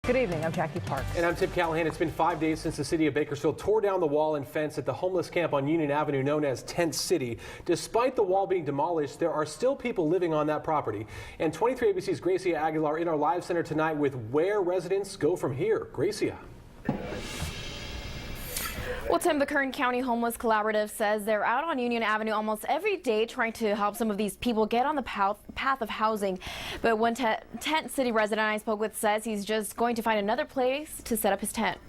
Good evening, I'm Jackie Parks. And I'm Tim Callahan. It's been 5 days since the city of Bakersfield tore down the wall and fence at the homeless camp on Union Avenue known as Tent City. Despite the wall being demolished, there are still people living on that property. And 23 ABC's Grecia Aguilar in our live center tonight with where residents go from here. Grecia. Well, Tim, the Kern County Homeless Collaborative says they're out on Union Avenue almost every day trying to help some of these people get on the path of housing. But one Tent City resident I spoke with says he's just going to find another place to set up his tent.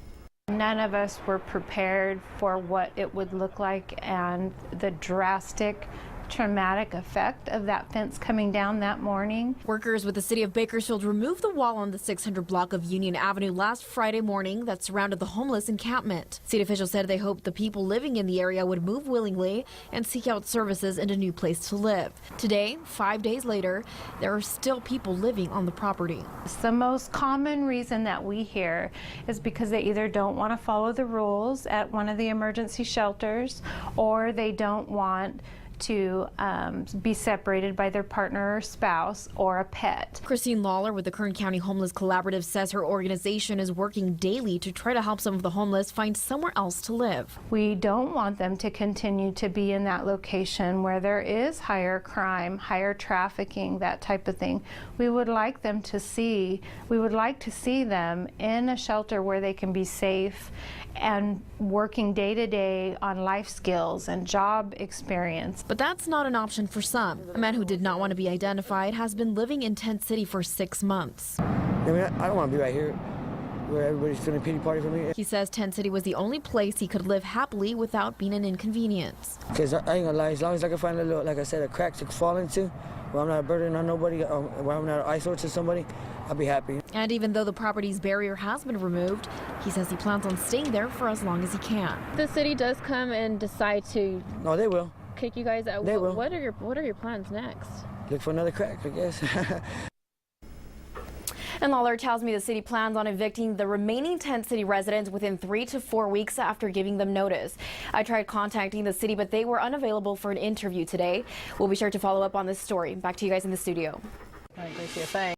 None of us were prepared for what it would look like and the drastic traumatic effect of that fence coming down that morning. Workers with the city of Bakersfield removed the wall on the 600 block of Union Avenue last Friday morning that surrounded the homeless encampment. City officials said they hoped the people living in the area would move willingly and seek out services and a new place to live. Today, 5 days later, there are still people living on the property. The most common reason that we hear is because they either don't want to follow the rules at one of the emergency shelters, or they don't want to be separated by their partner or spouse or a pet. Christine Lawler with the Kern County Homeless Collaborative says her organization is working daily to try to help some of the homeless find somewhere else to live. We don't want them to continue to be in that location where there is higher crime, higher trafficking, that type of thing. We would like to see them in a shelter where they can be safe and working day to day on life skills and job experience. But that's not an option for some. A man who did not want to be identified has been living in Tent City for 6 months. I mean, I don't want to be right here where everybody's feeling pity party for me. He says Tent City was the only place he could live happily without being an inconvenience. Because I ain't gonna lie, as long as I can find a little, like I said, a crack to fall into, where I'm not a burden on nobody, where I'm not an eyesore to somebody, I'll be happy. And even though the property's barrier has been removed, he says he plans on staying there for as long as he can. The city does come and decide to No, they will. kick you guys out. They will. What are your plans next? Look for another crack, I guess. And Lawler tells me the city plans on evicting the remaining Tent City residents within 3 to 4 weeks after giving them notice. I tried contacting the city, but they were unavailable for an interview today. We'll be sure to follow up on this story. Back to you guys in the studio. All right, Gracia, thanks.